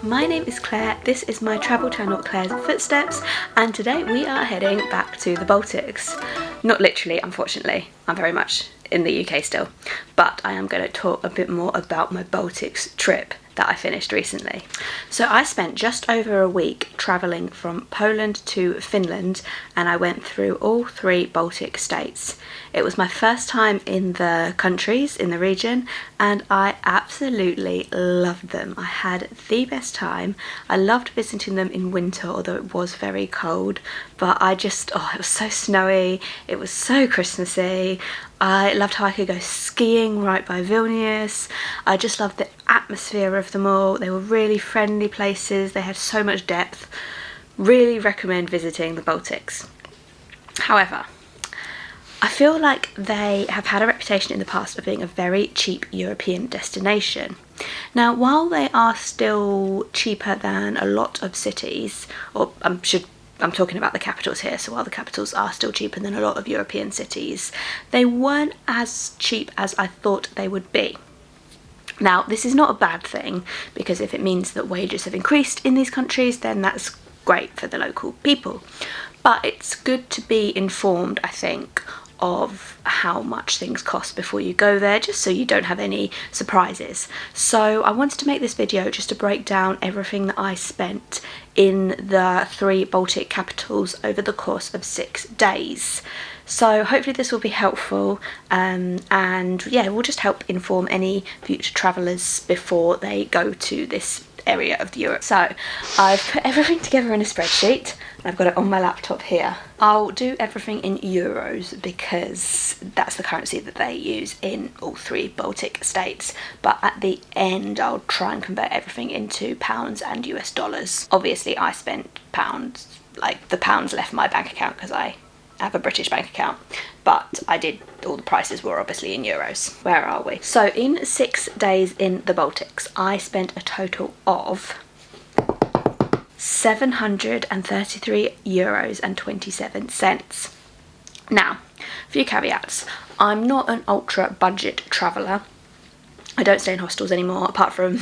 my name is Claire, this is my travel channel Claire's Footsteps, and today we are heading back to the Baltics. Not literally, unfortunately, I'm very much in the UK still, but I am going to talk a bit more about my Baltics trip that I finished recently. So I spent just over a week travelling from Poland to Finland, and I went through all 3 Baltic states. It was my first time in the countries in the region, and I absolutely loved them. I had the best time. I loved visiting them in winter, although it was very cold, but it was so snowy, it was so Christmassy. I loved how I could go skiing right by Vilnius. I just loved the atmosphere of them all. They were really friendly places, they had so much depth. Really recommend visiting the Baltics. However, I feel like they have had a reputation in the past of being a very cheap European destination. Now, while they are still cheaper than a lot of cities, or I'm talking about the capitals here, so while the capitals are still cheaper than a lot of European cities, they weren't as cheap as I thought they would be. Now, this is not a bad thing, because if it means that wages have increased in these countries, then that's great for the local people. But it's good to be informed, I think, of how much things cost before you go there, just so you don't have any surprises. So I wanted to make this video just to break down everything that I spent in the 3 Baltic capitals over the course of 6 days. So hopefully this will be helpful, and yeah, it will just help inform any future travellers before they go to this area of Europe. So I've put everything together in a spreadsheet. I've got it on my laptop here. I'll do everything in euros because that's the currency that they use in all 3 Baltic states, but at the end I'll try and convert everything into pounds and US dollars. Obviously I spent pounds, like the pounds left my bank account because I have a British bank account, but all the prices were obviously in euros. Where are we? So in 6 days in the Baltics, I spent a total of €733.27. Now, a few caveats. I'm not an ultra budget traveller. I don't stay in hostels anymore, apart from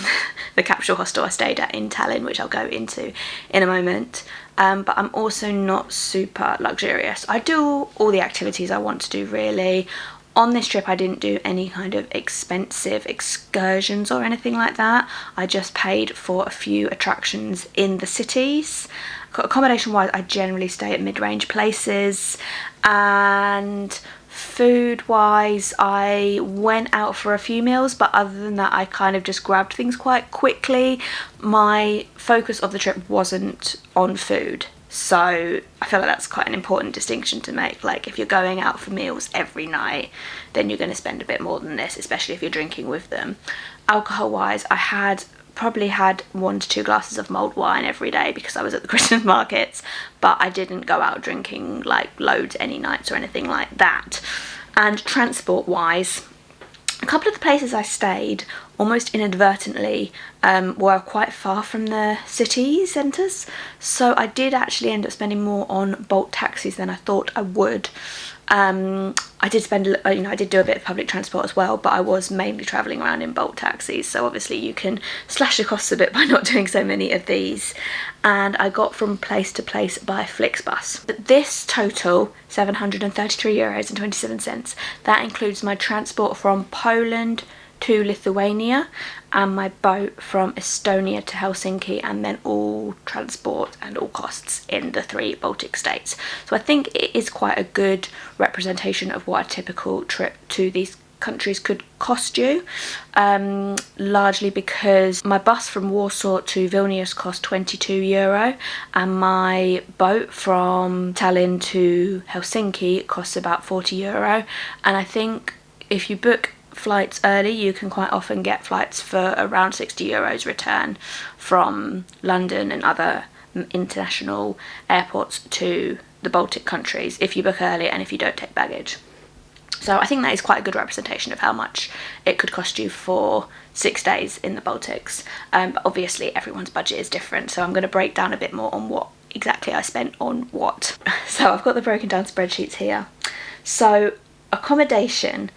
the capsule hostel I stayed at in Tallinn, which I'll go into in a moment. But I'm also not super luxurious. I do all the activities I want to do, really. On this trip I didn't do any kind of expensive excursions or anything like that. I just paid for a few attractions in the cities. Accommodation wise, I generally stay at mid-range places, and food wise I went out for a few meals, but other than that I kind of just grabbed things quite quickly. My focus of the trip wasn't on food, so I feel like that's quite an important distinction to make. Like, if you're going out for meals every night, then you're going to spend a bit more than this, especially if you're drinking with them. Alcohol wise, I probably had 1 to 2 glasses of mulled wine every day because I was at the Christmas markets, but I didn't go out drinking like loads any nights or anything like that. And transport wise, a couple of the places I stayed almost inadvertently were quite far from the city centres, so I did actually end up spending more on Bolt taxis than I thought I would. I did spend, I did do a bit of public transport as well, but I was mainly travelling around in Bolt taxis, so obviously you can slash the costs a bit by not doing so many of these. And I got from place to place by Flixbus. But this total, €733.27, that includes my transport from Poland to Lithuania and my boat from Estonia to Helsinki, and then all transport and all costs in the 3 Baltic states. So I think it is quite a good representation of what a typical trip to these countries could cost you, largely because my bus from Warsaw to Vilnius cost €22 and my boat from Tallinn to Helsinki costs about €40. And I think if you book flights early, you can quite often get flights for around €60 return from London and other international airports to the Baltic countries if you book early and if you don't take baggage. So I think that is quite a good representation of how much it could cost you for 6 days in the Baltics. But obviously everyone's budget is different, so I'm going to break down a bit more on what exactly I spent on what. So I've got the broken down spreadsheets here. So accommodation,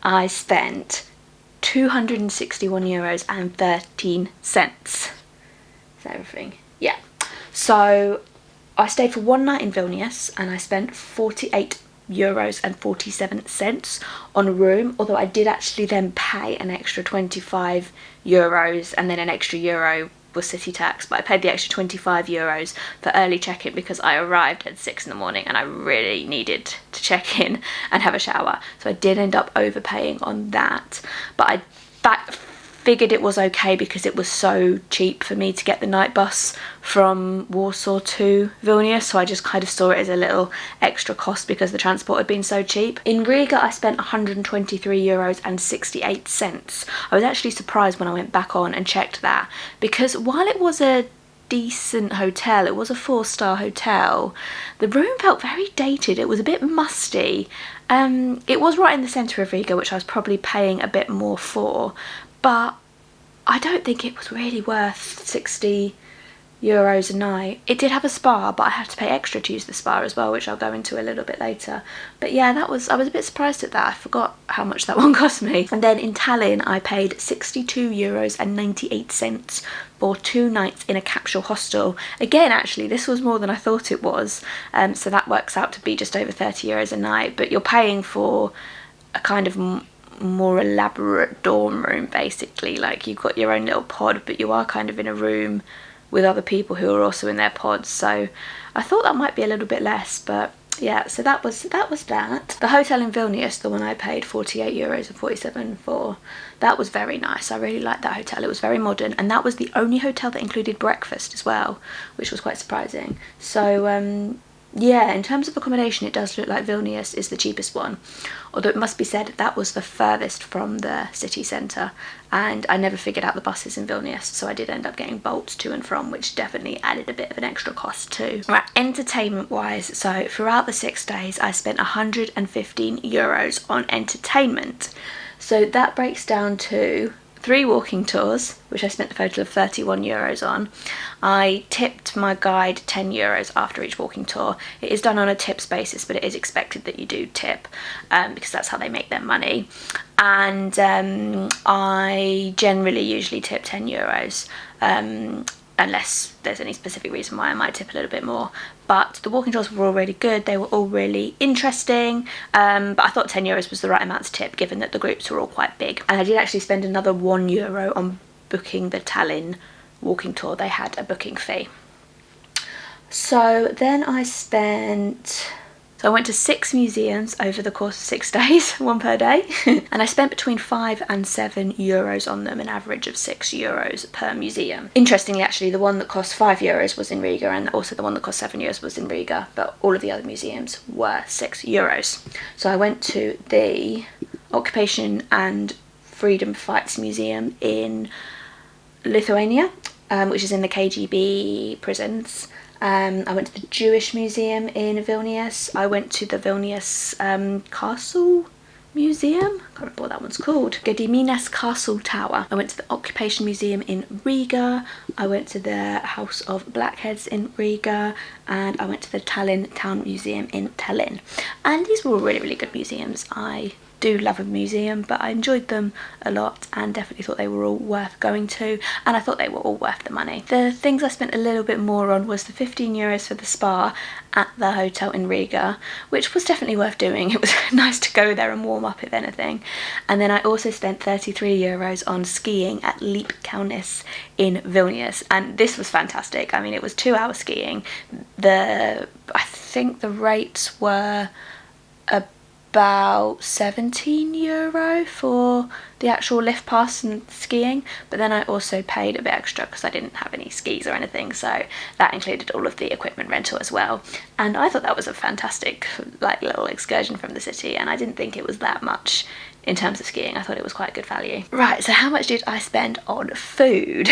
I spent €261.13. Is that everything? Yeah. So I stayed for one night in Vilnius and I spent 48 € and 47 cents on a room, although I did actually then pay an extra 25 euros and then an extra euro was city tax, but I paid the extra 25 euros for early check-in because I arrived at 6 in the morning and I really needed to check in and have a shower, so I did end up overpaying on that, but I figured it was okay because it was so cheap for me to get the night bus from Warsaw to Vilnius, so I just kind of saw it as a little extra cost because the transport had been so cheap. In Riga I spent 123 euros and 68 cents. I was actually surprised when I went back on and checked that, because while it was a decent hotel, it was a 4-star hotel, the room felt very dated. It was a bit musty. It was right in the centre of Riga, which I was probably paying a bit more for, but I don't think it was really worth 60 euros a night. It did have a spa, but I had to pay extra to use the spa as well, which I'll go into a little bit later. But yeah, I was a bit surprised at that. I forgot how much that one cost me. And then in Tallinn I paid 62 euros and 98 cents for 2 nights in a capsule hostel. Again, actually this was more than I thought it was, so that works out to be just over 30 euros a night, but you're paying for a kind of more elaborate dorm room basically. Like, you've got your own little pod, but you are kind of in a room with other people who are also in their pods, so I thought that might be a little bit less, but yeah, so that was that. The hotel in Vilnius, the one I paid 48 euros and 47 for, that was very nice. I really liked that hotel. It was very modern, and that was the only hotel that included breakfast as well, which was quite surprising. So yeah, in terms of accommodation, it does look like Vilnius is the cheapest one, although it must be said that was the furthest from the city centre, and I never figured out the buses in Vilnius, so I did end up getting Bolts to and from, which definitely added a bit of an extra cost too. Right, entertainment wise, so throughout the 6 days I spent 115 euros on entertainment. So that breaks down to 3 walking tours, which I spent a total of 31 euros on. I tipped my guide 10 euros after each walking tour. It is done on a tips basis, but it is expected that you do tip because that's how they make their money. And I generally usually tip 10 euros. Unless there's any specific reason why I might tip a little bit more. But the walking tours were all really good, they were all really interesting, but I thought 10 euros was the right amount to tip given that the groups were all quite big. And I did actually spend another 1 euro on booking the Tallinn walking tour. They had a booking fee. So then I went to 6 museums over the course of 6 days, 1 per day, and I spent between 5 and 7 euros on them, an average of 6 euros per museum. Interestingly, actually, the one that cost 5 euros was in Riga, and also the one that cost 7 euros was in Riga, but all of the other museums were 6 euros. So I went to the Occupation and Freedom Fights Museum in Lithuania, which is in the KGB prisons. I went to the Jewish Museum in Vilnius. I went to the Vilnius Castle Museum. I can't remember what that one's called. Gediminas Castle Tower. I went to the Occupation Museum in Riga. I went to the House of Blackheads in Riga, and I went to the Tallinn Town Museum in Tallinn. And these were all really, really good museums. I do love a museum, but I enjoyed them a lot and definitely thought they were all worth going to, and I thought they were all worth the money. The things I spent a little bit more on was the 15 euros for the spa at the hotel in Riga, which was definitely worth doing. It was nice to go there and warm up if anything. And then I also spent 33 euros on skiing at Leite in Vilnius, and this was fantastic. I mean, it was 2-hour skiing. I think the rates were about 17 euro for the actual lift pass and skiing, but then I also paid a bit extra because I didn't have any skis or anything, so that included all of the equipment rental as well. And I thought that was a fantastic little excursion from the city, and I didn't think it was that much in terms of skiing. I thought it was quite good value. Right, so how much did I spend on food?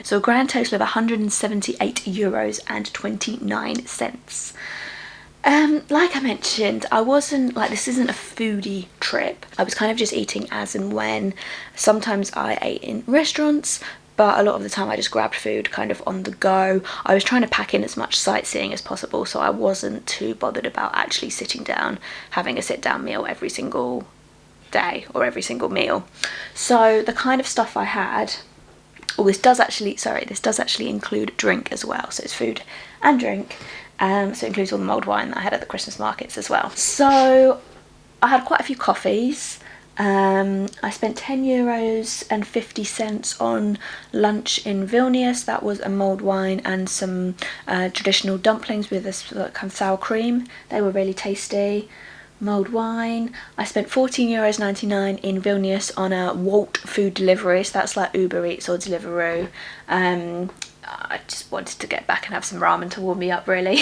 So a grand total of 178 euros and 29 cents. Like I mentioned, I wasn't this isn't a foodie trip. I was kind of just eating as and when. Sometimes I ate in restaurants, but a lot of the time I just grabbed food kind of on the go. I was trying to pack in as much sightseeing as possible, so I wasn't too bothered about actually sitting down, having a sit-down meal every single day or every single meal. So the kind of stuff I had Oh, this does actually include drink as well. So it's food and drink. So it includes all the mulled wine that I had at the Christmas markets as well. So I had quite a few coffees. I spent €10.50 on lunch in Vilnius. That was a mulled wine and some traditional dumplings with a kind of sour cream. They were really tasty. Mulled wine. I spent €14.99 in Vilnius on a Wolt food delivery, so that's like Uber Eats or Deliveroo. I just wanted to get back and have some ramen to warm me up, really.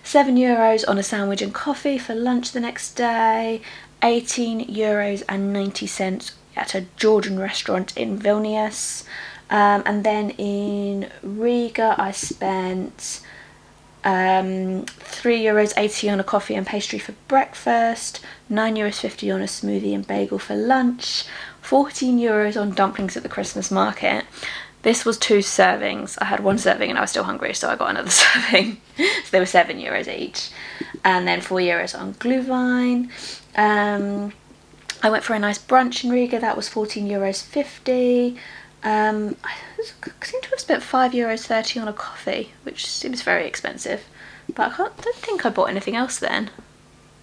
€7 on a sandwich and coffee for lunch the next day. €18.90 at a Georgian restaurant in Vilnius. And then in Riga I spent €3.80 on a coffee and pastry for breakfast, €9.50 on a smoothie and bagel for lunch, €14 on dumplings at the Christmas market. This was 2 servings. I had 1 serving and I was still hungry, so I got another serving. So they were €7 each. And then €4 on Glühwein. I went for a nice brunch in Riga. That was €14.50. I seem to have spent €5.30 on a coffee, which seems very expensive. But I don't think I bought anything else then.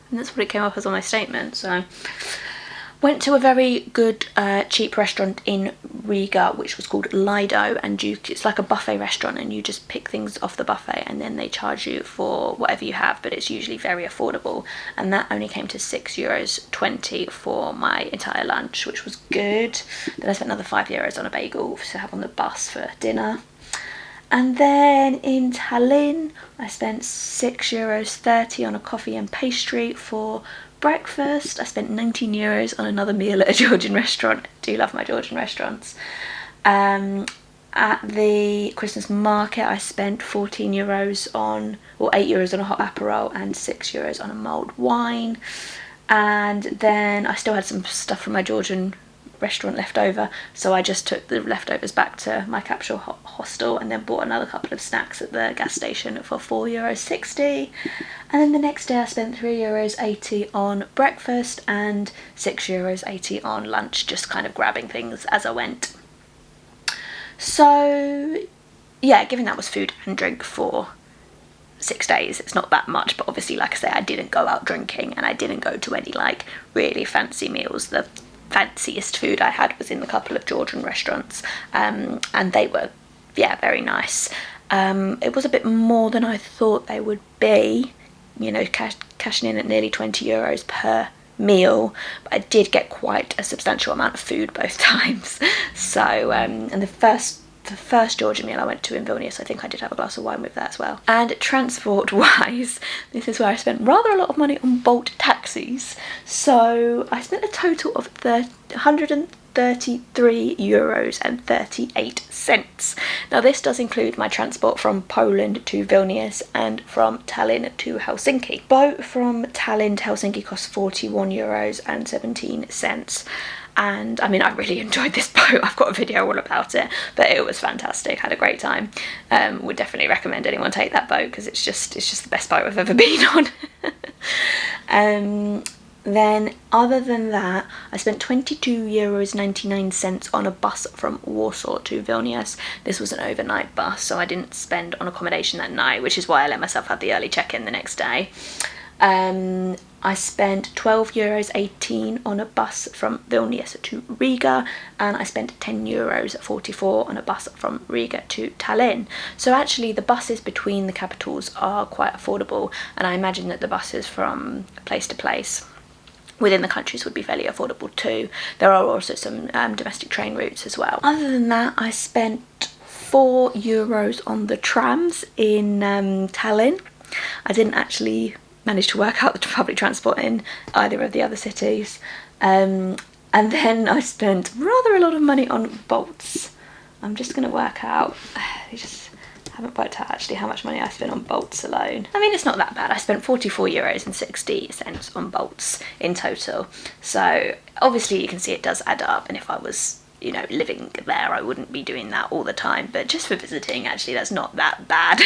And that's what it came up as on my statement. So went to a very good cheap restaurant in Riga which was called Leite, and it's like a buffet restaurant and you just pick things off the buffet and then they charge you for whatever you have, but it's usually very affordable, and that only came to €6.20 for my entire lunch, which was good. Then I spent another €5 on a bagel to have on the bus for dinner. And then in Tallinn I spent €6.30 on a coffee and pastry for breakfast. I spent €19 on another meal at a Georgian restaurant. I do love my Georgian restaurants. At the Christmas market I spent €14 on, or €8 on a hot Aperol and €6 on a mulled wine. And then I still had some stuff from my Georgian restaurant left over, so I just took the leftovers back to my capsule hostel and then bought another couple of snacks at the gas station for €4.60. And then the next day I spent €3.80 on breakfast and €6.80 on lunch, just kind of grabbing things as I went. So yeah, given that was food and drink for 6 days, it's not that much, but obviously, like I say, I didn't go out drinking and I didn't go to any like really fancy meals. The fanciest food I had was in a couple of Georgian restaurants, and they were, yeah, very nice. It was a bit more than I thought they would be, you know, cashing in at nearly €20 per meal, but I did get quite a substantial amount of food both times. So and the first Georgian meal I went to in Vilnius, I think I did have a glass of wine with that as well. And transport wise, this is where I spent rather a lot of money on Bolt taxis. So I spent a total of €133.38. Now this does include my transport from Poland to Vilnius and from Tallinn to Helsinki. Boat from Tallinn to Helsinki costs €41.17. And I mean, I really enjoyed this boat. I've got a video all about it, but it was fantastic. Had a great time. Would definitely recommend anyone take that boat because it's just the best boat I've ever been on. Then other than that, I spent €22.99 on a bus from Warsaw to Vilnius. This was an overnight bus, so I didn't spend on accommodation that night, which is why I let myself have the early check-in the next day. I spent €12.18 on a bus from Vilnius to Riga, and I spent €10.44 on a bus from Riga to Tallinn. So actually the buses between the capitals are quite affordable, and I imagine that the buses from place to place within the countries would be fairly affordable too. There are also some domestic train routes as well. Other than that, I spent €4 on the trams in Tallinn. I didn't actually manage to work out the public transport in either of the other cities. And then I spent rather a lot of money on bolts. I'm just going to work out, I just haven't worked out actually how much money I spent on bolts alone. I mean, it's not that bad. I spent €44.60 on bolts in total. So obviously you can see it does add up, and if I was you know, living there, I wouldn't be doing that all the time, but just for visiting, actually, that's not that bad.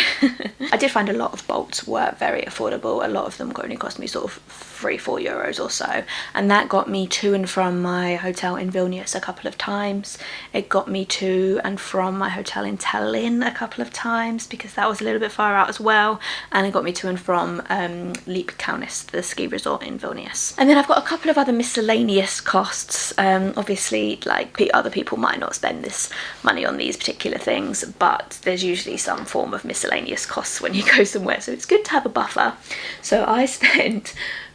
I did find a lot of Bolts were very affordable. A lot of them only cost me sort of €3-4 or so, and that got me to and from my hotel in Vilnius a couple of times. It got me to and from my hotel in Tallinn a couple of times, because that was a little bit far out as well, and it got me to and from Leite, the ski resort in Vilnius. And then I've got a couple of other miscellaneous costs. Obviously, like, other people might not spend this money on these particular things, but there's usually some form of miscellaneous costs when you go somewhere, so it's good to have a buffer. So I spent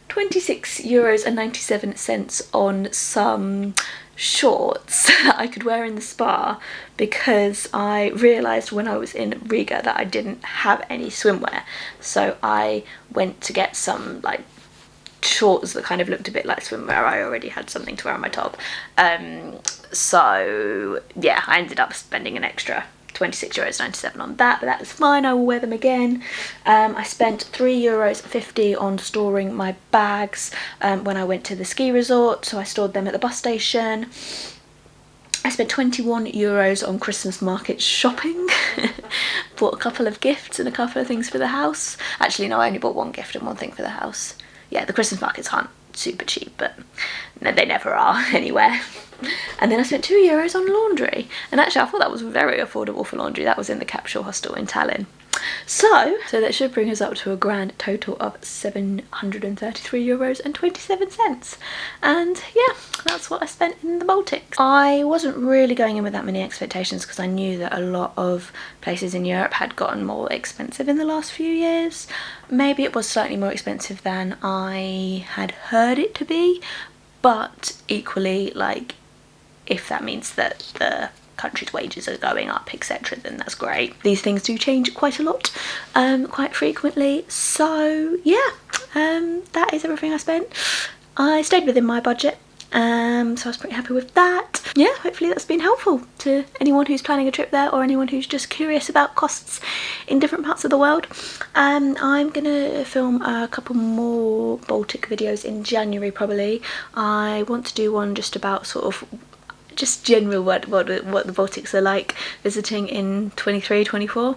€26.97 on some shorts that I could wear in the spa, because I realised when I was in Riga that I didn't have any swimwear. So I went to get some, like, shorts that kind of looked a bit like swimwear. I already had something to wear on my top. So yeah, I ended up spending an extra €26.97 on that, but that was fine. I will wear them again. I spent €3.50 on storing my bags when I went to the ski resort, so I stored them at the bus station. I spent €21 on Christmas market shopping. Bought a couple of gifts and a couple of things for the house. Actually, no, I only bought one gift and one thing for the house. Yeah, the Christmas markets aren't super cheap, but no, they never are anywhere. And then I spent €2 on laundry, and actually I thought that was very affordable for laundry. That was in the capsule hostel in Tallinn. So that should bring us up to a grand total of €733.27. And yeah, that's what I spent in the Baltics. I wasn't really going in with that many expectations, because I knew that a lot of places in Europe had gotten more expensive in the last few years. Maybe it was slightly more expensive than I had heard it to be, but equally, like, if that means that the country's wages are going up, etc., then that's great. These things do change quite a lot, quite frequently. So yeah, that is everything I spent. I stayed within my budget, so I was pretty happy with that. Yeah, hopefully that's been helpful to anyone who's planning a trip there, or anyone who's just curious about costs in different parts of the world. I'm gonna film a couple more Baltic videos in January probably. I want to do one just about sort of just general what the Baltics are like visiting in 23-24,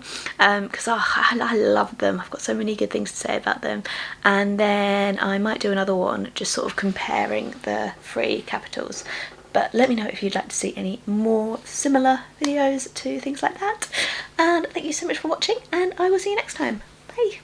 because I love them. I've got so many good things to say about them. And then I might do another one just sort of comparing the three capitals. But let me know if you'd like to see any more similar videos to things like that. And thank you so much for watching, and I will see you next time. Bye.